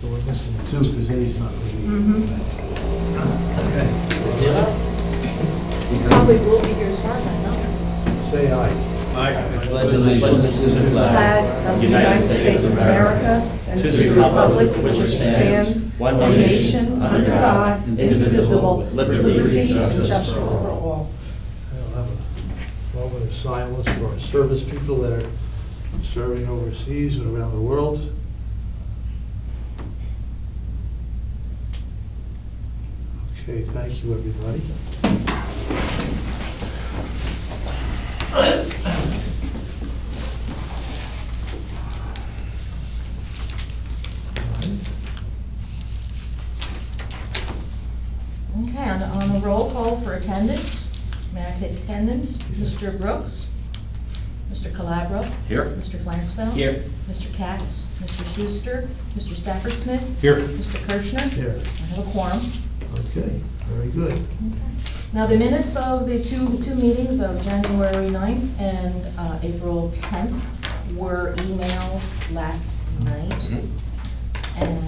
So we're missing two because A's not really. Okay. Probably will be here as far as I know. Say aye. Pledge allegiance to the Flag of the United States of America and to the republic which stands, one nation, under God, indivisible, with liberty and justice for all. I'll have a moment of silence for our service people that are serving overseas and around the world. Okay, thank you, everybody. Okay, on the roll call for attendance, may I take attendance? Mr. Brooks? Mr. Calabro? Here. Mr. Flansbrough? Here. Mr. Katz? Mr. Schuster? Mr. Stafford Smith? Here. Mr. Kirschner? Here. I have a quorum. Okay, very good. Now, the minutes of the two meetings of January 9th and April 10th were emailed last night and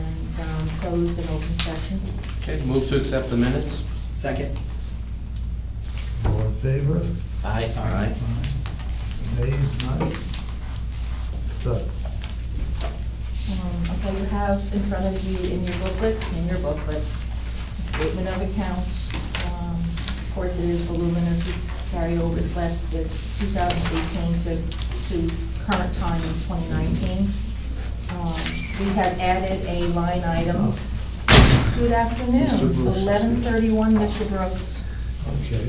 closed in open session. Okay, move to accept the minutes. Second. All in favor? Aye. Aye. Nays, none? Done. Okay, you have in front of you in your booklet, a statement of accounts. Of course, it is voluminous, it's carryover, it's 2018 to current time in 2019. We have added a line item. Good afternoon, Mr. Brooks. 11:31, Mr. Brooks. Okay.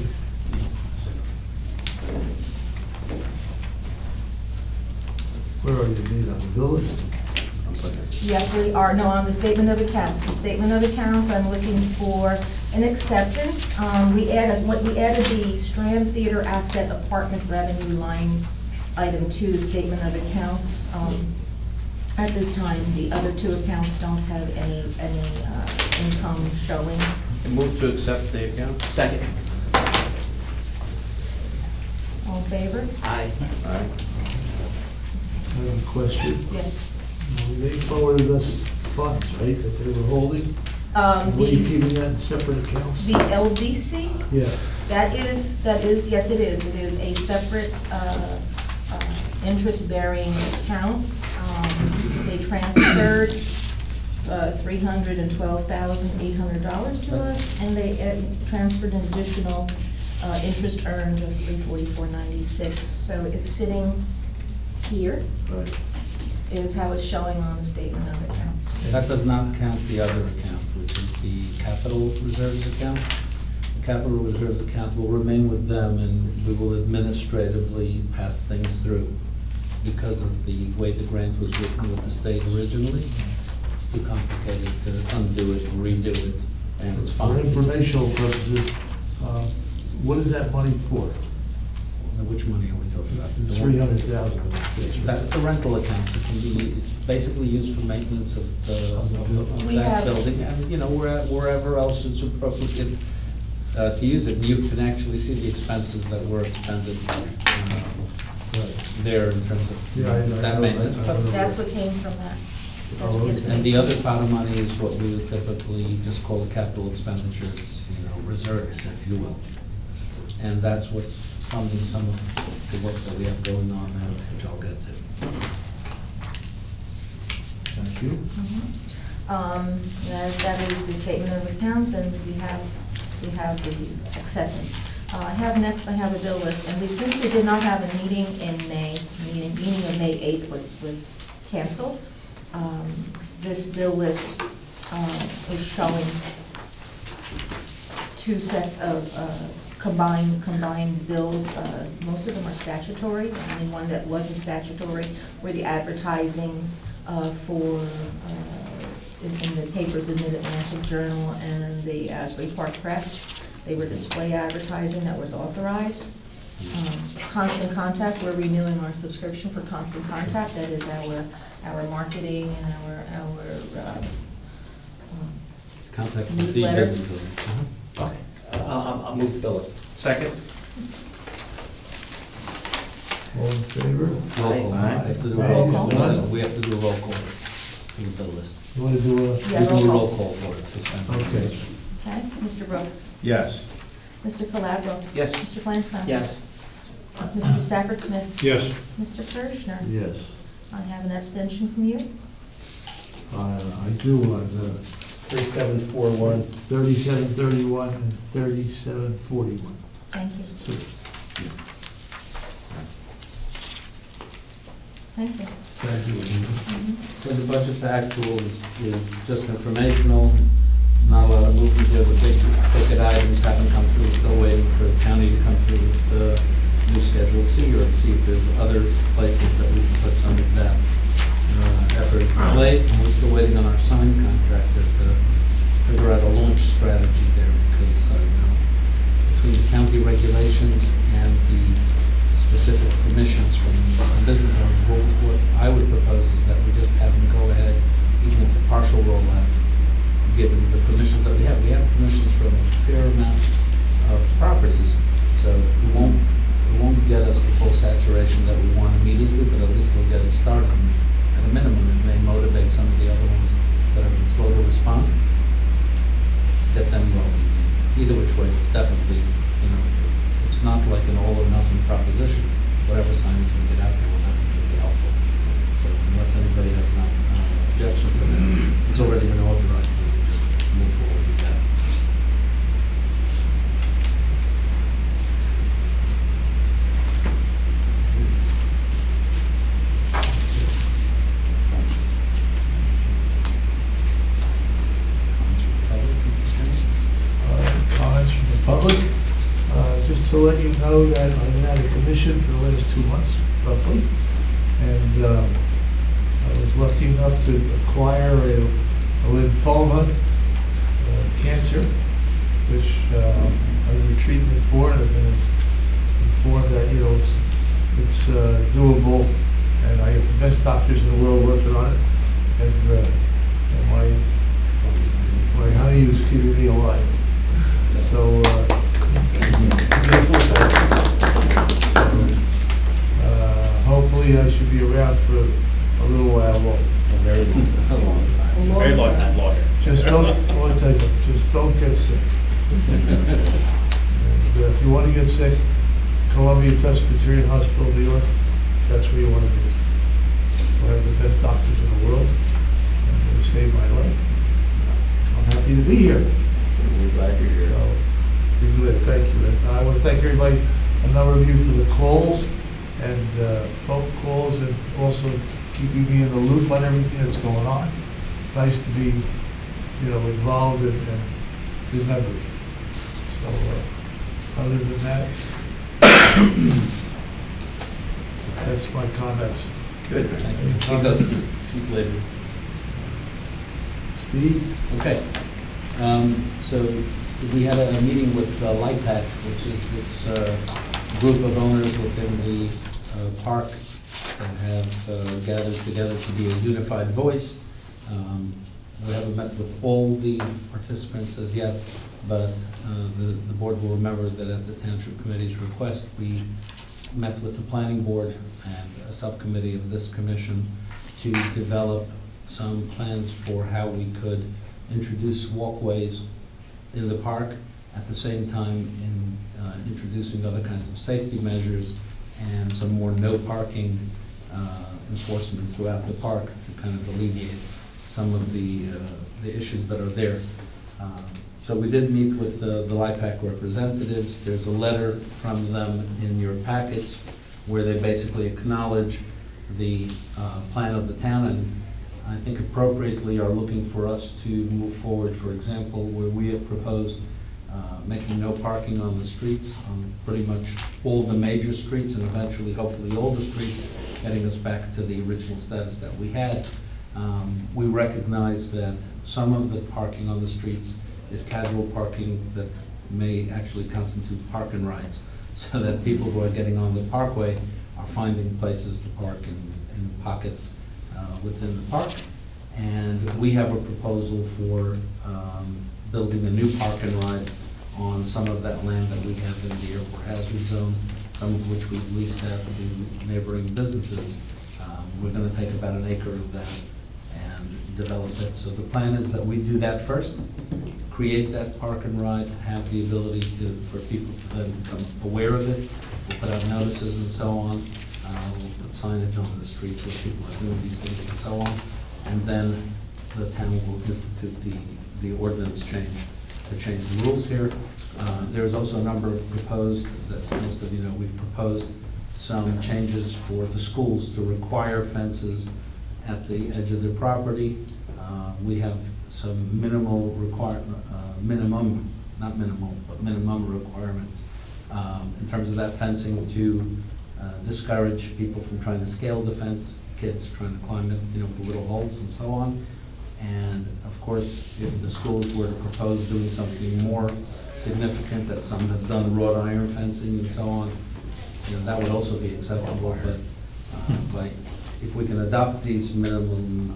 Where are you, Nate, on the bill list? Yes, we are, no, on the statement of accounts. The statement of accounts, I'm looking for an acceptance. We added the Strand Theater Asset Apartment Revenue line item to the statement of accounts. At this time, the other two accounts don't have any income showing. Move to accept the account. Second. All in favor? Aye. Aye. I have a question. Yes. They forwarded us funds, right, that they were holding? What are you keeping that in separate accounts? The LDC? Yeah, That is, yes, it is. It is a separate interest-bearing account. They transferred $312,800 to us, and they transferred an additional interest earned of $344.96. So it's sitting here, right. is how it's showing on the statement of accounts. That does not count the other account, which is the capital reserves account. The capital reserves account will remain with them, and we will administratively pass things through. Because of the way the grant was written with the state originally, it's too complicated to undo it and redo it, and it's For fine. informational purposes, what is that money for? Now, which money are we talking about? The The one- 300,000. That's the rental account. It can be, it's basically used for maintenance of We that have- building, and, you know, wherever else it's appropriate to use it. You can actually see the expenses that were expended there in terms of Yeah, I that know, maintenance. I know. But- That's what came from that. That's what gets Okay. And paid. the other pot of money is what we would typically just call the capital expenditures, you know, reserves, if you will. And that's what's funding some of the work that we have going on now, which I'll get to. Thank you. That is the statement of accounts, and we have the acceptance. I have a bill list, and since we did not have a meeting in May, meeting of May 8th was canceled, this bill list is showing two sets of combined bills. Most of them are statutory. The only one that wasn't statutory were the advertising for in the papers in Mid-Atlantic Journal and the Asbury Park Press. They were display advertising that was authorized. Constant Contact, we're renewing our subscription for Constant Contact. That is our marketing and our Contact with the Newsletter. business owners. Okay. I'll move the bill list. Second. All in favor? Roll call. Aye. We have to do Aye. roll Roll call. call. We have to do a roll call. for the bill list. You want to do a? Yeah, We do a roll roll call. call for it for spending. Okay. Okay, Mr. Brooks? Yes. Mr. Calabro? Yes. Mr. Flansbrough? Yes. Mr. Stafford Smith? Yes. Mr. Kirschner? Yes. I have an abstention from you. I do on 3741. 3731 and 3741. Thank you. So, Thank you. thank you, Anita. Mhm. So the budget to actual is just informational, not a lot of movement there. The big ticket items haven't come through, we're still waiting for the county to come through with the new Schedule C, or to see if there's other places that we can put some of that effort in play. And we're still waiting on our sign contractor to figure out a launch strategy there, because, between the county regulations and the specific permissions from business owners, what I would propose is that we just have them go ahead, even with the partial rollout, given the permissions that we have. We have permissions from a fair amount of properties, so it won't get us the full saturation that we want immediately, but at least it'll get us started. And at a minimum, it may motivate some of the other ones that have been slow to respond, get them rolling. Either which way, it's definitely, it's not like an all or nothing proposition. Whatever signage we get out there will definitely be helpful. So unless anybody has an objection to that, it's already been authorized, we can just move forward with that. Comments from the public? Just to let you know that I've been out of commission for the last 2 months, roughly. And I was lucky enough to acquire a lymphoma cancer, which under treatment for, and I've been informed that, it's doable, and I have the best doctors in the world working on it. And my honey is keeping me alive. So, hopefully I should be around for a little while longer. A very long time. A very long time. Lawyer. Just don't get sick. And if you want to get sick, Columbia Presbyterian Hospital, New York, that's where you want to be. We have the best doctors in the world, and they saved my life. I'm happy to be here. We're glad you're here. So, be good, thank you. And I want to thank everybody, a number of you for the calls and phone calls, and also keeping me in the loop on everything that's going on. It's nice to be, involved and remembered. So, other than that, that's my comments. Good. She does, she's later. Steve? Okay. So we had a meeting with LIPAC, which is this group of owners within the park that have gathered together to be a unified voice. We haven't met with all the participants as yet, but the board will remember that at the Township Committee's request, we met with the Planning Board and a subcommittee of this commission to develop some plans for how we could introduce walkways in the park, at the same time in introducing other kinds of safety measures and some more no parking enforcement throughout the park to kind of alleviate some of the issues that are there. So we did meet with the LIPAC representatives. There's a letter from them in your packets where they basically acknowledge the plan of the town, and I think appropriately are looking for us to move forward, for example, where we have proposed making no parking on the streets, on pretty much all the major streets, and eventually, hopefully, all the streets, getting us back to the original status that we had. We recognize that some of the parking on the streets is casual parking that may actually constitute park and rides, so that people who are getting on the parkway are finding places to park in pockets within the park. And we have a proposal for building a new park and ride on some of that land that we have in the airport hazard zone, some of which we've leased out to neighboring businesses. We're going to take about an acre of that and develop it. So the plan is that we do that first, create that park and ride, have the ability for people to then become aware of it. We'll put out notices and so on. We'll put signage on the streets where people are doing these things and so on. And then the town will institute the ordinance change to change the rules here. There's also a number of proposed, as most of you know, we've proposed some changes for the schools to require fences at the edge of their property. We have some minimum requirements in terms of that fencing to discourage people from trying to scale the fence, kids trying to climb it, with the little holes and so on. And of course, if the schools were to propose doing something more significant, as some have done, wrought iron fencing and so on, that would also be acceptable. But if we can adopt these minimum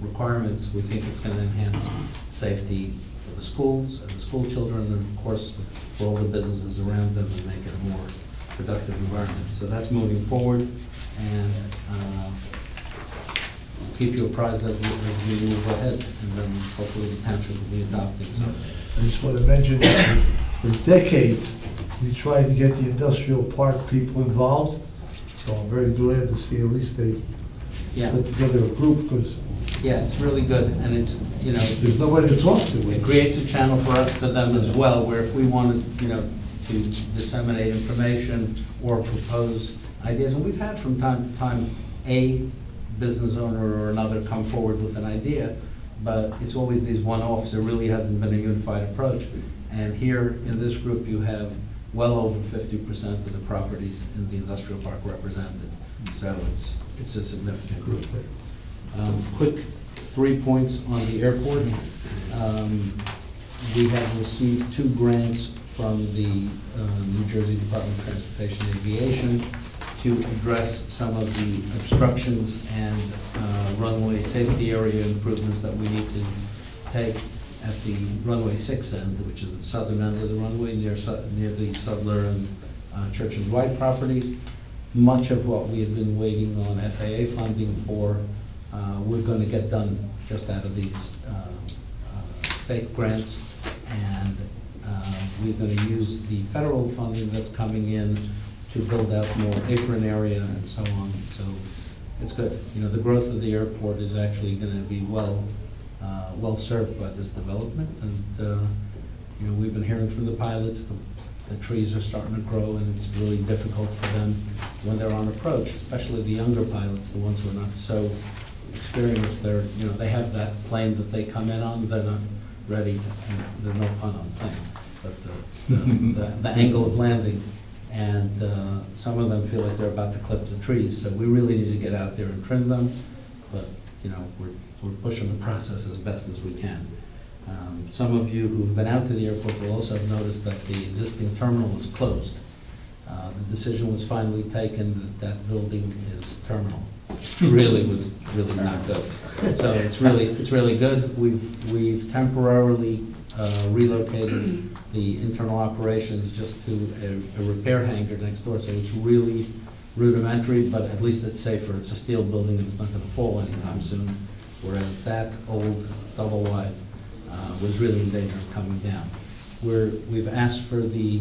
requirements, we think it's going to enhance safety for the schools and the school children, and of course for all the businesses around them, and make it a more productive environment. So that's moving forward, and we'll keep you apprised as we move ahead, and then hopefully the township will be adopting something. I just want to mention that for decades, we tried to get the industrial park people involved, so I'm very glad to see at least they Yeah. put together a group, because Yeah, it's really good, and it's, there's nobody to talk to. it creates a channel for us to them as well, where if we wanted, to disseminate information or propose ideas, and we've had from time to time a business owner or another come forward with an idea, but it's always these one-offs. There really hasn't been a unified approach. And here in this group, you have well over 50% of the properties in the industrial park represented. So it's a significant group. Quick 3 points on the airport. We have received 2 grants from the New Jersey Department of Transportation and Aviation to address some of the obstructions and runway safety area improvements that we need to take at the runway 6 end, which is the southern end of the runway near the Sudler and Church and Dwight properties. Much of what we had been waiting on FAA funding for, we're going to get done just out of these state grants, and we're going to use the federal funding that's coming in to build out more apron area and so on. So it's good. The growth of the airport is actually going to be well served by this development, and we've been hearing from the pilots. The trees are starting to grow, and it's really difficult for them when they're on approach, especially the younger pilots, the ones who are not so experienced. They have that plane that they come in on. They're not ready to. There's no pun on plane, but the angle of landing, and some of them feel like they're about to clip the trees. So we really need to get out there and trim them, but we're pushing the process as best as we can. Some of you who've been out to the airport will also have noticed that the existing terminal is closed. The decision was finally taken that building is terminal. It was really not good. So it's really good. We've temporarily relocated the internal operations just to a repair hangar next door. So it's really rudimentary, but at least it's safer. It's a steel building and it's not going to fall anytime soon. Whereas that old double wide was really in danger of coming down. We've asked for the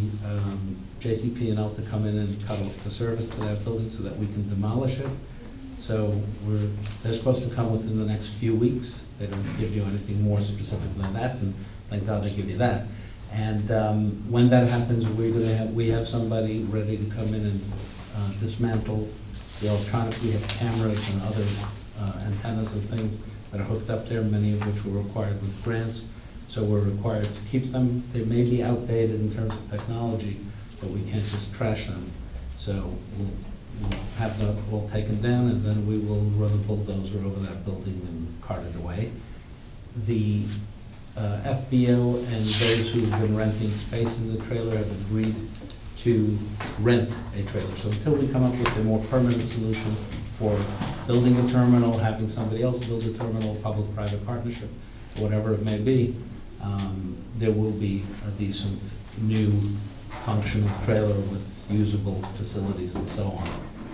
JCP&L to come in and cut off the service to that building so that we can demolish it. So they're supposed to come within the next few weeks. They don't give you anything more specific than that, and thank God they give you that. And when that happens, we have somebody ready to come in and dismantle the electronics. We have cameras and other antennas and things that are hooked up there, many of which were required with grants. So we're required to keep them. They may be outdated in terms of technology, but we can't just trash them. So we'll have them all taken down, and then we will run a bulldozer over that building and cart it away. The FBO and those who've been renting space in the trailer have agreed to rent a trailer. So until we come up with a more permanent solution for building a terminal, having somebody else build a terminal, public-private partnership, whatever it may be, there will be a decent new functional trailer with usable facilities and so on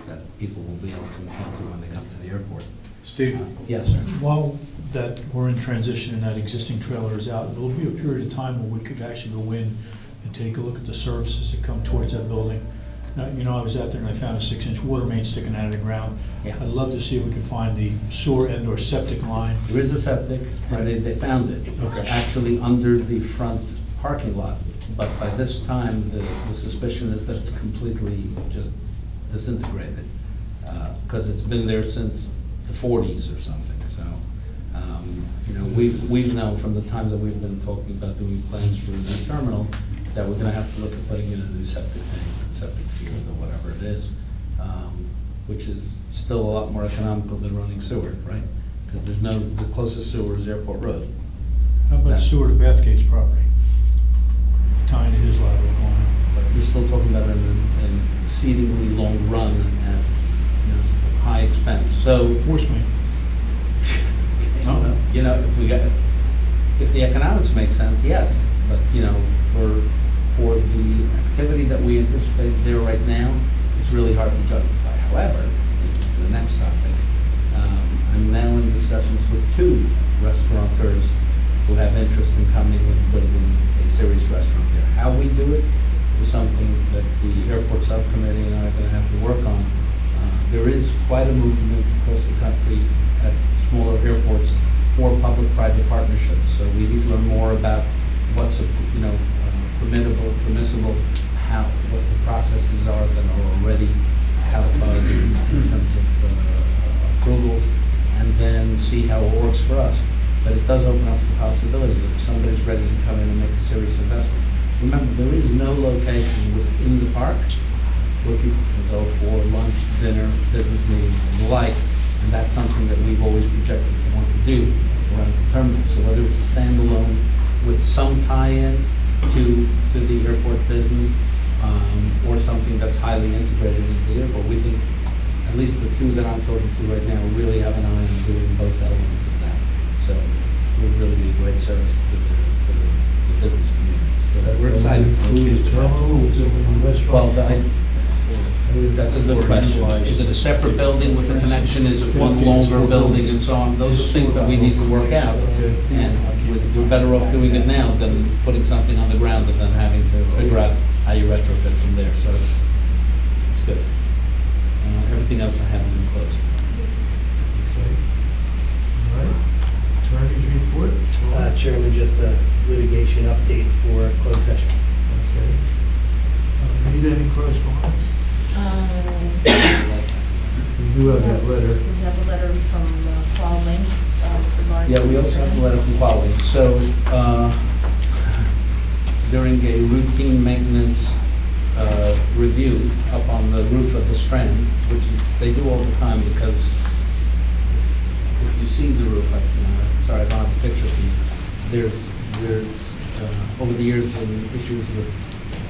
that people will be able to encounter when they come to the airport. Steve, Yes, sir. while that we're in transition and that existing trailer is out, there'll be a period of time where we could actually go in and take a look at the services that come towards that building. Now, you know, I was out there and I found a 6-inch water main sticking out of the ground. Yeah. I'd love to see if we can find the sewer and or septic line. There is a septic, and they found it. It's Okay. actually under the front parking lot. But by this time, the suspicion is that it's completely just disintegrated. Because it's been there since the 40s or something, so. You know, we've known from the time that we've been talking about doing plans for the terminal, that we're gonna have to look at putting in a new septic tank, septic field, or whatever it is. Which is still a lot more economical than running sewer, right? Because the closest sewer is Airport Road. How about That's- sewer to Bathgate's property? Tying to his lateral going out. But you're still talking about an exceedingly long run at, you know, high expense, so. Force main. No. You know, if the economics make sense, yes, but, you know, for the activity that we anticipate there right now, it's really hard to justify. However, the next topic, I'm now in discussions with 2 restaurateurs who have interest in coming and building a serious restaurant there. How we do it is something that the airport subcommittee and I are gonna have to work on. There is quite a movement across the country at smaller airports for public-private partnerships. So we need to learn more about what's, you know, permissible, what the processes are that are already codified in terms of approvals, and then see how it works for us. But it does open up the possibility that if somebody's ready to come in and make a serious investment. Remember, there is no location within the park where people can go for lunch, dinner, business meetings, and the like. And that's something that we've always projected to want to do around the terminal. So whether it's a standalone with some tie-in to the airport business, or something that's highly integrated into the airport, we think at least the 2 that I'm talking to right now really have an eye on doing both elements of that. So it would really be a great service to the business community. So we're excited. Include the terminal, is it the restaurant? Well, that's a good question. Is it a separate building with a connection? Is it one longer building and so on? Those are things that we need to work out. And we're better off doing it now than putting something on the ground and then having to figure out how you retrofit from there. So it's good. Everything else I have is enclosed. Okay. All right. Attorney's report? Chairman, just a litigation update for closed session. Okay. Need any correspondence? We do have that letter. We have a letter from Paul Lynch regarding. Yeah, we also have a letter from Quality. So, during a routine maintenance review up on the roof of the Strand, which is, they do all the time because if you see the roof, sorry, I don't have a picture for you, there's over the years been issues with,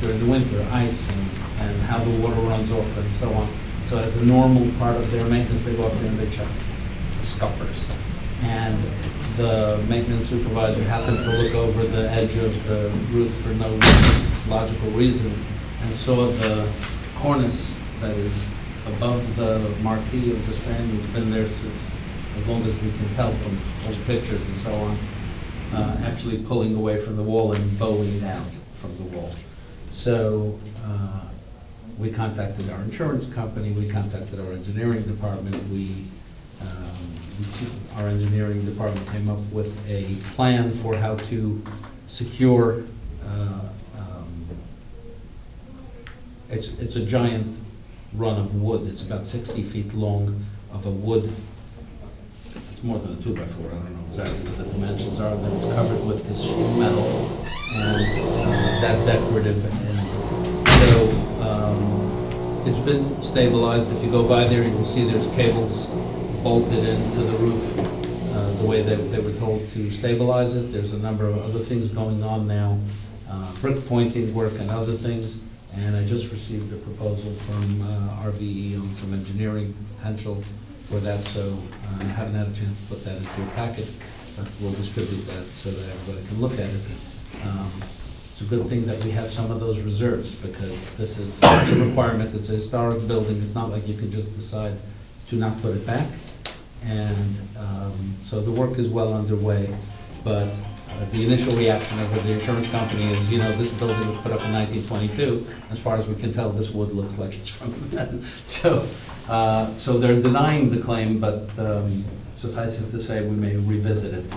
during the winter, ice and how the water runs off and so on. So as a normal part of their maintenance, they go up there and they check the scuppers. And the maintenance supervisor happened to look over the edge of the roof for no logical reason and saw the cornice that is above the marquee of the Strand. It's been there since as long as we can tell from old pictures and so on, actually pulling away from the wall and bowing out from the wall. So we contacted our insurance company, we contacted our engineering department, our engineering department came up with a plan for how to secure, it's a giant run of wood, it's about 60 feet long of a wood. It's more than a 2x4, I don't know exactly what the dimensions are, but it's covered with this sheet metal and that decorative. And so it's been stabilized. If you go by there, you can see there's cables bolted into the roof the way that they were told to stabilize it. There's a number of other things going on now, brick pointing work and other things. And I just received a proposal from RVE on some engineering potential for that, so I haven't had a chance to put that into a packet, but we'll distribute that so that everybody can look at it. It's a good thing that we have some of those reserves, because this is it's a requirement. It's a historic building. It's not like you can just decide to not put it back. And so the work is well underway, but the initial reaction of the insurance company is, this building was put up in 1922. As far as we can tell, this wood looks like it's from then. So they're denying the claim, but suffice it to say, we may revisit it,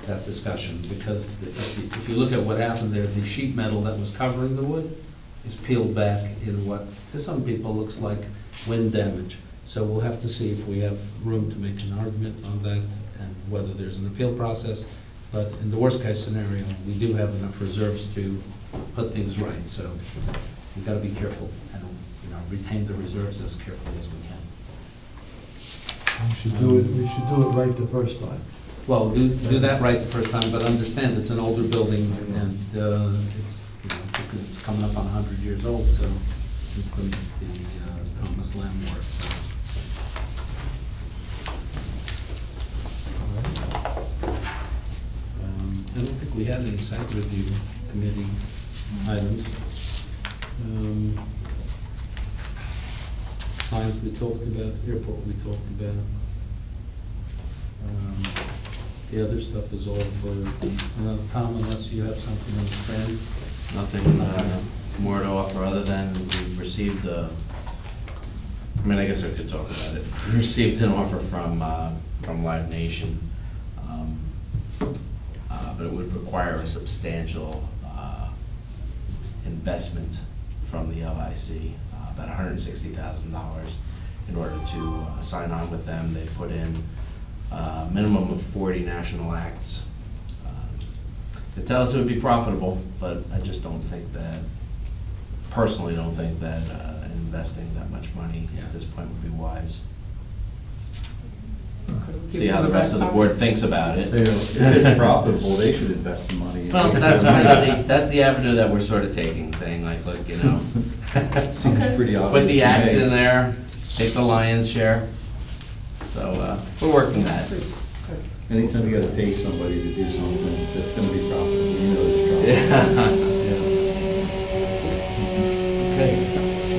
that discussion, because if you look at what happened there, the sheet metal that was covering the wood is peeled back in what to some people looks like wind damage. So we'll have to see if we have room to make an argument on that and whether there's an appeal process. But in the worst case scenario, we do have enough reserves to put things right. So we've got to be careful and retain the reserves as carefully as we can. We should do it right the first time. Well, do that right the first time, but understand it's an older building and it's coming up on 100 years old. So since the Thomas Lamb work. So. I don't think we had any site review committee items. Signs we talked about, airport we talked about. The other stuff is all for Tom, unless you have something on the strand. Nothing more to offer other than we've received I guess I could talk about it. We received an offer from Live Nation, but it would require a substantial investment from the LIC, about $160,000 in order to sign on with them. They put in a minimum of 40 national acts. They tell us it would be profitable, but I just don't think that, personally don't think that investing that much money at this point would be wise. See how the rest of the board thinks about it. If it's profitable, they should invest the money. Well, that's the avenue that we're sort of taking, saying like, look, Seems pretty obvious. put the to acts me. in there, take the lion's share. So we're working that. Anytime you gotta pay somebody to do something that's gonna be profitable, there's trouble. Okay.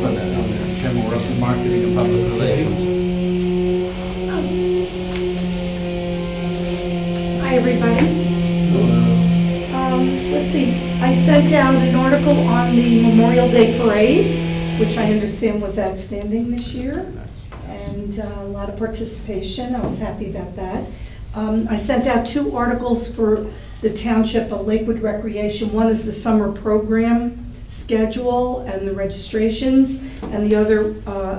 Well, Mr. Chairman, we're up to marketing and public relations. Hi, everybody. Let's see, I sent out an article on the Memorial Day Parade, which I understand was outstanding this year, and a lot of participation. I was happy about that. I sent out 2 articles for the Township of Lakewood Recreation. One is the summer program schedule and the registrations, and the other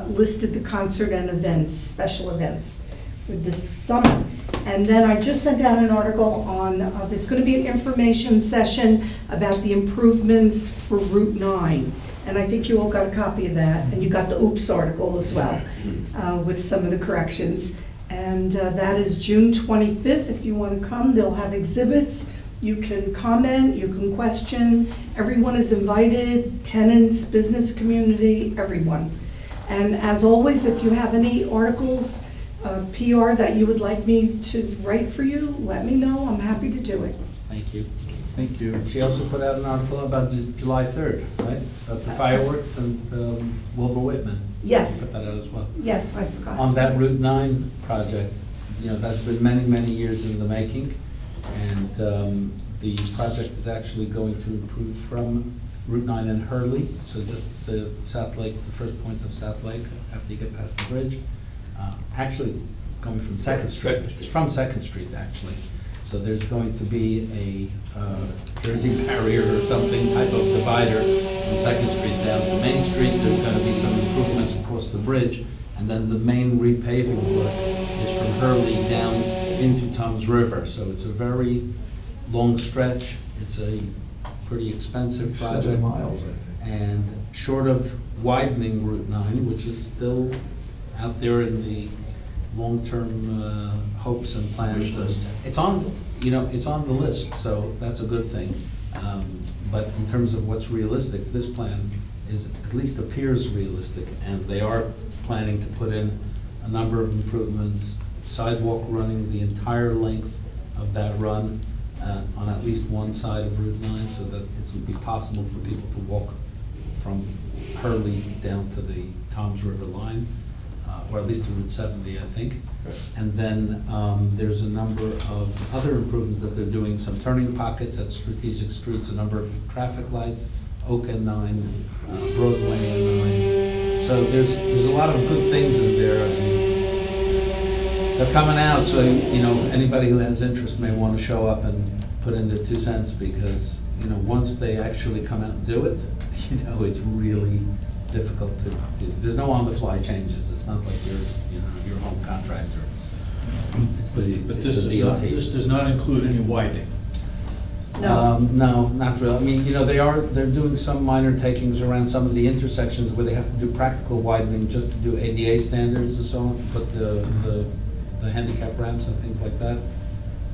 listed the concert and events, special events for this summer. And then I just sent out an article on, there's going to be an information session about the improvements for Route 9. And I think you all got a copy of that, and you got the OOPS article as well, with some of the corrections. And that is June 25th. If you want to come, they'll have exhibits. You can comment, you can question. Everyone is invited, tenants, business community, everyone. And as always, if you have any articles, PR that you would like me to write for you, let me know. I'm happy to do it. Thank you. Thank you. She also put out an article about July 3rd, right? About the fireworks and Wilbur Whitman. Yes. Put that out as well. Yes, I forgot. On that Route 9 project, that's been many, many years in the making. And the project is actually going to improve from Route 9 and Hurley, so just the South Lake, the first point of South Lake after you get past the bridge. Actually, it's coming from 2nd Street. It's from 2nd Street, actually. So there's going to be a Jersey barrier or something type of divider from 2nd Street down to Main Street. There's going to be some improvements across the bridge. And then the main repaving work is from Hurley down into Tom's River. So it's a very long stretch. It's a pretty expensive project. 7 miles, I think. And short of widening Route 9, which is still out there in the long-term hopes and plans. It's on, it's on the list, so that's a good thing. But in terms of what's realistic, this plan at least appears realistic, and they are planning to put in a number of improvements, sidewalk running the entire length of that run on at least one side of Route 9, so that it would be possible for people to walk from Hurley down to the Toms River line. or at least to Route 70, I think. Right. And then there's a number of other improvements that they're doing, some turning pockets at strategic streets, a number of traffic lights, Oak and 9, Broadway and 9. So there's a lot of good things in there. And they're coming out, so, you know, anybody who has interest may want to show up and put in their 2 cents, because, you know, once they actually come out and do it, you know, it's really difficult to, there's no on-the-fly changes. It's not like your home contractor. It's the, But it's this the does not, DOT. this does not include any widening. No, not really. I mean, you know, they're doing some minor takings around some of the intersections where they have to do practical widening just to do ADA standards and so on, to put the handicap ramps and things like that.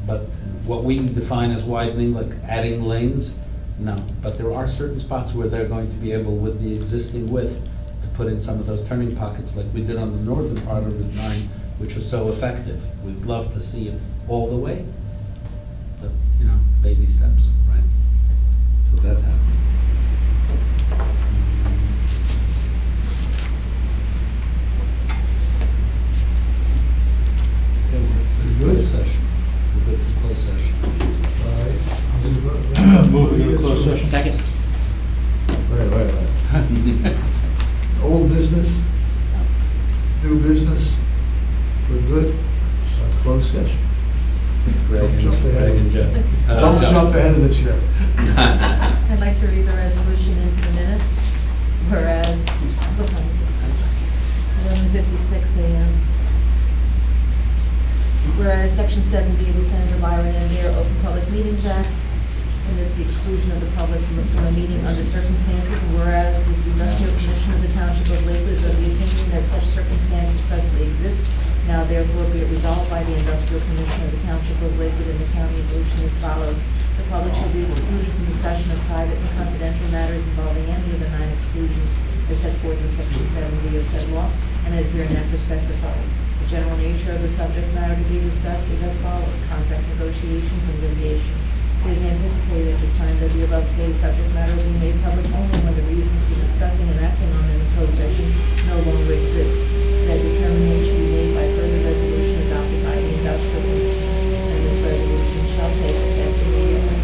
But what we define as widening, like adding lanes, no. But there are certain spots where they're going to be able, with the existing width, to put in some of those turning pockets like we did on the northern part of Route 9, which was so effective. We'd love to see it all the way, but, you know, baby steps, right? So that's happening. Okay, we're Good. closed session. We're good for closed session. All right. Move to closed session. Second? Wait. Old business? New business? We're good? Closed session. Don't jump ahead of the chair. Don't jump ahead of the chair. I'd like to read the resolution into the minutes, whereas, what time is it? 11:56 a.m. Whereas Section 7B of the Senator Byron M. Beer Open Public Meetings Act permits the exclusion of the public from a meeting under circumstances, and whereas this industrial commission of the Township of Lakewood is of the opinion that such circumstances presently exist, now therefore be it resolved by the industrial commission of the Township of Lakewood in the county of Ocean as follows. The public shall be excluded from discussion of private and confidential matters involving any of the 9 exclusions as set forth in Section 7B of said law, and as hereinafter specified. The general nature of the subject matter to be discussed is as follows: contract negotiations and litigation. It is anticipated at this time that the above stated subject matter will be made public only when the reasons for discussing and acting on them in closed session no longer exists. Said determination be made by further resolution adopted by the industrial commission, and this resolution shall take effect immediately.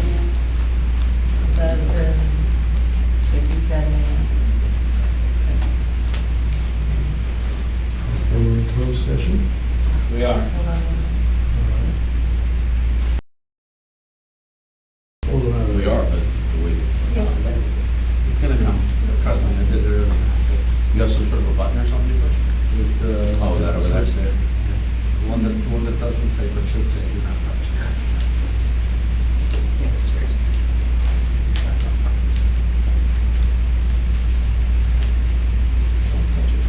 11:57 a.m. Are we in closed session? We are. Hold on. Hold on. We are, but we, Yes. It's gonna come. Trust me, I did it earlier. you have some sort of a button or something you push? It's, Oh, that over there? switch there. The one that doesn't say, but should say, do not touch. Yeah, seriously. Don't touch it.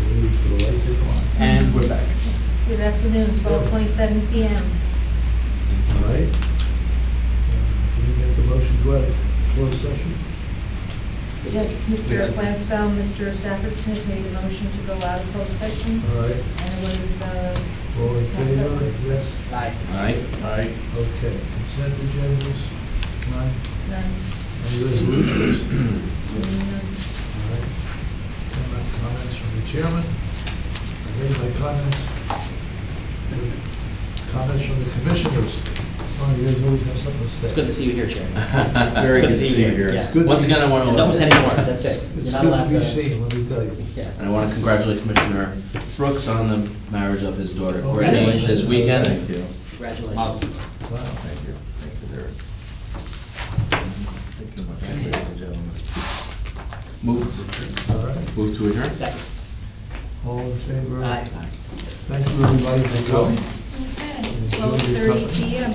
Waiting for the light to come on. And we're back. Yes. Good afternoon, 12:27 p.m. All right. Can we make a motion to go out of closed session? Yes, Mr. Flansbaum, Mr. Stafford Smith made a motion to go out of closed session, All right. and it was, All in favor? Yes? Aye. Alright? Okay. Consent agendas? None? none. Any resolutions? None. All right. Comments from the chairman? I made my comments. Comments from the commissioners? Oh, you guys always have something to say. It's good to see you here, Chairman. Very good to see you here. Yeah. good to Once be- again, I want to. Don't say anymore, that's it. It's You're not good allowed to be seen, let me tell you. Yeah. And I want to congratulate Commissioner Brooks on the marriage of his daughter Courtney Congratulations. this weekend. Thank you. Congratulations. Awesome. Wow. Thank you. Thank you, Derek. Thank you much, ladies and gentlemen. All right. Move to adjourn? Second. All in favor? Aye. Thank you, everybody, for coming. Okay, Enjoy your 12:30 company. p.m.